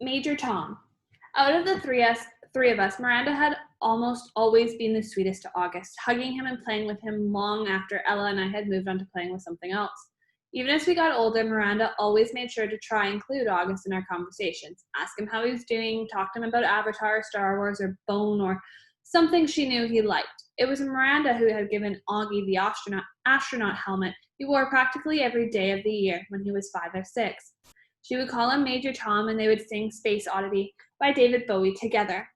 Major Tom. Out of the three of us, Miranda had almost always been the sweetest to August, hugging him and playing with him long after Ella and I had moved on to playing with something else. Even as we got older, Miranda always made sure to try and include August in our conversations, ask him how he was doing, talk to him about Avatar, Star Wars, or Bone, or something she knew he liked. It was Miranda who had given Augie the astronaut helmet he wore practically every day of the year when he was 5 or 6. She would call him Major Tom, and they would sing Space Oddity by David Bowie together.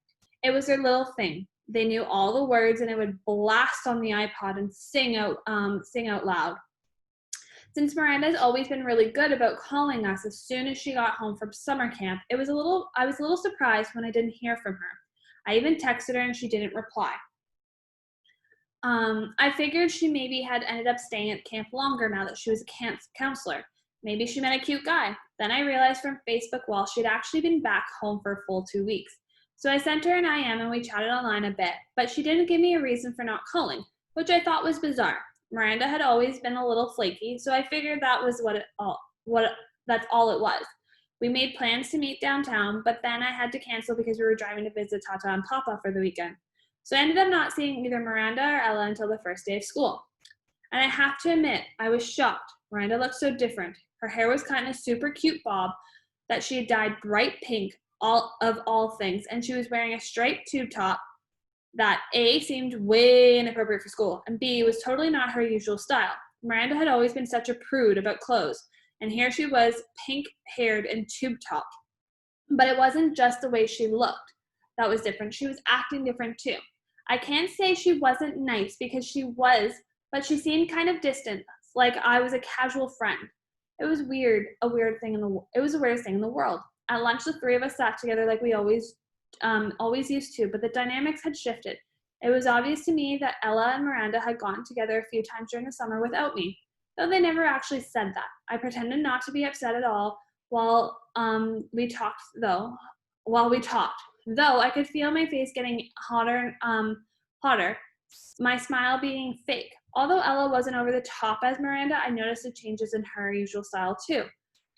It was their little thing. They knew all the words, and it would blast on the iPod and sing out loud. Since Miranda's always been really good about calling us as soon as she got home from summer camp, I was a little surprised when I didn't hear from her. I even texted her and she didn't reply. I figured she maybe had ended up staying at camp longer now that she was a camp counselor. Maybe she met a cute guy. Then I realized from Facebook Wall she'd actually been back home for a full 2 weeks. So I sent her an IM and we chatted online a bit, but she didn't give me a reason for not calling, which I thought was bizarre. Miranda had always been a little flaky, so I figured that was that's all it was. We made plans to meet downtown, but then I had to cancel because we were driving to visit Tata and Papa for the weekend. So I ended up not seeing either Miranda or Ella until the first day of school. And I have to admit, I was shocked. Miranda looked so different. Her hair was kind of super cute bob that she had dyed bright pink, all things, and she was wearing a striped tube top that A, seemed way inappropriate for school, and B, was totally not her usual style. Miranda had always been such a prude about clothes, and here she was, pink-haired and tube-topped. But it wasn't just the way she looked that was different. She was acting different too. I can't say she wasn't nice because she was, but she seemed kind of distant, like I was a casual friend. It was the weirdest thing in the world. At lunch, the three of us sat together like we always used to, but the dynamics had shifted. It was obvious to me that Ella and Miranda had gotten together a few times during the summer without me, though they never actually said that. I pretended not to be upset at all while we talked. Though I could feel my face getting hotter, my smile being fake. Although Ella wasn't over the top as Miranda, I noticed the changes in her usual style too.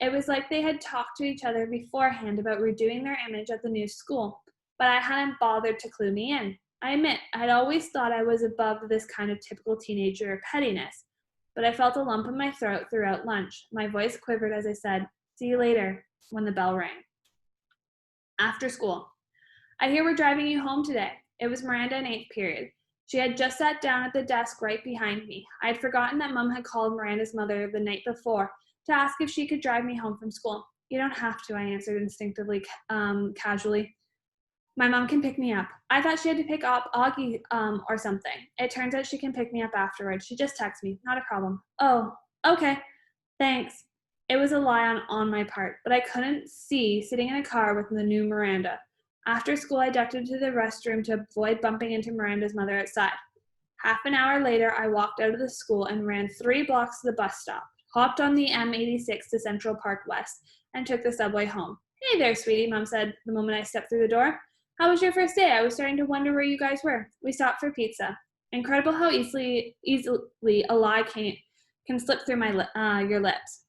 It was like they had talked to each other beforehand about redoing their image at the new school, but I hadn't bothered to clue me in. I admit, I'd always thought I was above this kind of typical teenager pettiness, but I felt a lump in my throat throughout lunch. My voice quivered as I said, "See you later," when the bell rang. After school. "I hear we're driving you home today." It was Miranda in 8th period. She had just sat down at the desk right behind me. I had forgotten that Mom had called Miranda's mother the night before to ask if she could drive me home from school. "You don't have to," I answered instinctively, casually. "My mom can pick me up." I thought she had to pick up Augie or something. It turns out she can pick me up afterwards. She just texted me. Not a problem. "Oh, okay. Thanks." It was a lie on my part, but I couldn't see sitting in a car with the new Miranda. After school, I ducked into the restroom to avoid bumping into Miranda's mother outside. Half an hour later, I walked out of the school and ran 3 blocks to the bus stop, hopped on the M86 to Central Park West, and took the subway home. "Hey there, sweetie," Mom said the moment I stepped through the door. "How was your first day? I was starting to wonder where you guys were." "We stopped for pizza." Incredible how easily a lie can slip through your lips.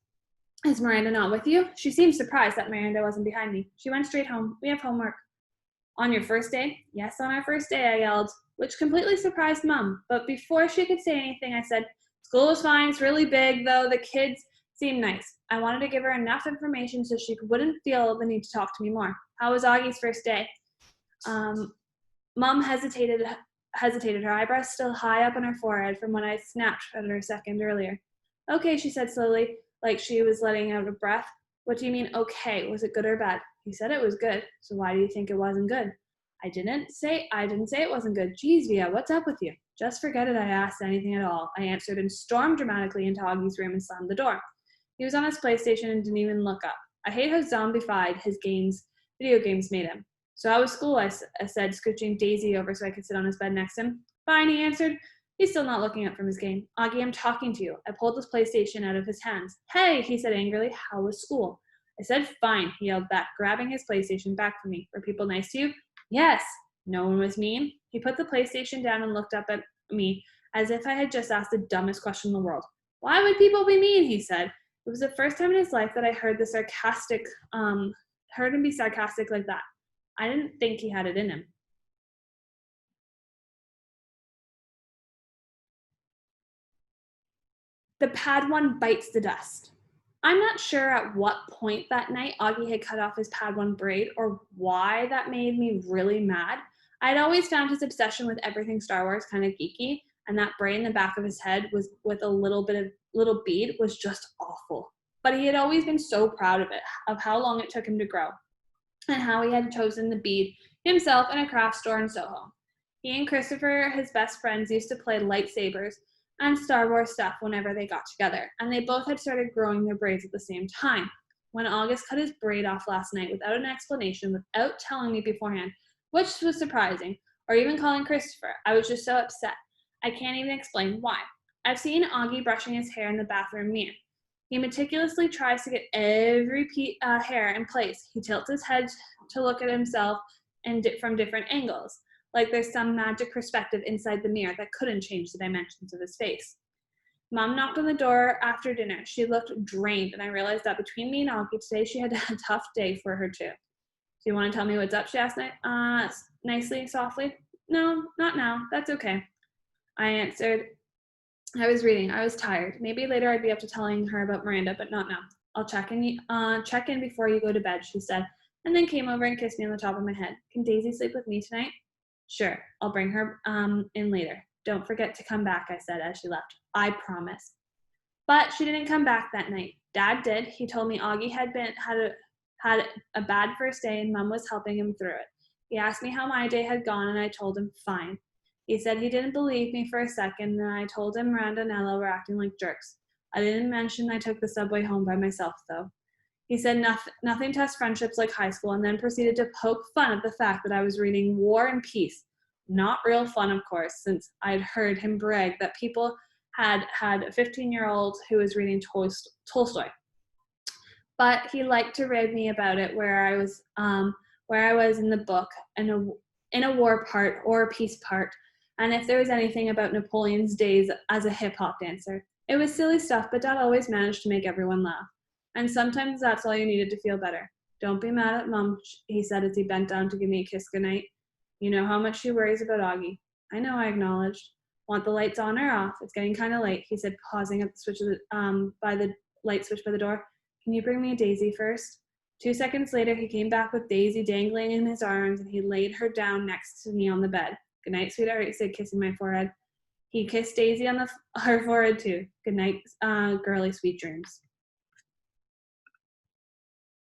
"Is Miranda not with you?" She seemed surprised that Miranda wasn't behind me. "She went straight home. We have homework." "On your first day?" "Yes, on our first day," I yelled, which completely surprised Mom. But before she could say anything, I said, "School was fine. It's really big, though. The kids seemed nice." I wanted to give her enough information so she wouldn't feel the need to talk to me more. "How was Augie's first day?" Mom hesitated, her eyebrows still high up on her forehead from when I snapped at her a second earlier. "Okay," she said slowly, like she was letting out a breath. "What do you mean, okay? Was it good or bad?" "He said it was good, so why do you think it wasn't good?" I didn't say it wasn't good. "Geez, Via, what's up with you?" "Just forget it, I asked anything at all," I answered and stormed dramatically into Augie's room and slammed the door. He was on his PlayStation and didn't even look up. I hate how zombified his video games made him. "So how was school?" I said, scooching Daisy over so I could sit on his bed next to him. "Fine," he answered. He's still not looking up from his game. "Augie, I'm talking to you." I pulled his PlayStation out of his hands. "Hey," he said angrily, "how was school?" I said, "Fine," he yelled back, grabbing his PlayStation back from me. "Were people nice to you?" "Yes." "No one was mean?" He put the PlayStation down and looked up at me as if I had just asked the dumbest question in the world. "Why would people be mean?" he said. It was the first time in his life that I heard the heard him be sarcastic like that. I didn't think he had it in him. The Padawan bites the dust. I'm not sure at what point that night Augie had cut off his Padawan braid or why that made me really mad. I'd always found his obsession with everything Star Wars kind of geeky, and that braid in the back of his head was with a little bead was just awful. But he had always been so proud of it, of how long it took him to grow, and how he had chosen the bead himself in a craft store in Soho. He and Christopher, his best friends, used to play lightsabers and Star Wars stuff whenever they got together, and they both had started growing their braids at the same time. When August cut his braid off last night without an explanation, without telling me beforehand, which was surprising, or even calling Christopher, I was just so upset. I can't even explain why. I've seen Augie brushing his hair in the bathroom mirror. He meticulously tries to get every hair in place. He tilts his head to look at himself from different angles, like there's some magic perspective inside the mirror that couldn't change the dimensions of his face. Mom knocked on the door after dinner. She looked drained, and I realized that between me and Augie today, she had a tough day for her too. Do you want to tell me what's up? She asked nicely, softly. No, not now. That's okay. I answered. I was reading. I was tired. Maybe later I'd be up to telling her about Miranda, but not now. I'll check in before you go to bed, she said, and then came over and kissed me on the top of my head. Can Daisy sleep with me tonight? Sure, I'll bring her in later. Don't forget to come back, I said as she left. I promise. But she didn't come back that night. Dad did. He told me Augie had a bad first day and Mom was helping him through it. He asked me how my day had gone and I told him fine. He said he didn't believe me for a second and I told him Miranda and Ella were acting like jerks. I didn't mention I took the subway home by myself though. He said nothing tests friendships like high school and then proceeded to poke fun at the fact that I was reading War and Peace. Not real fun, of course, since I'd heard him brag that people had a 15-year-old who was reading Tolstoy. But he liked to read me about it where I was in the book in a war part or a peace part, and if there was anything about Napoleon's days as a hip-hop dancer. It was silly stuff, but Dad always managed to make everyone laugh. And sometimes that's all you needed to feel better. Don't be mad at Mom, he said as he bent down to give me a kiss goodnight. You know how much she worries about Augie. I know, I acknowledged. Want the lights on or off? It's getting kind of late, he said, pausing at the switch by the light switch by the door. Can you bring me a Daisy first? 2 seconds later, he came back with Daisy dangling in his arms, and he laid her down next to me on the bed. Good night, sweetheart, he said, kissing my forehead. He kissed Daisy on her forehead too. Good night, girly, sweet dreams.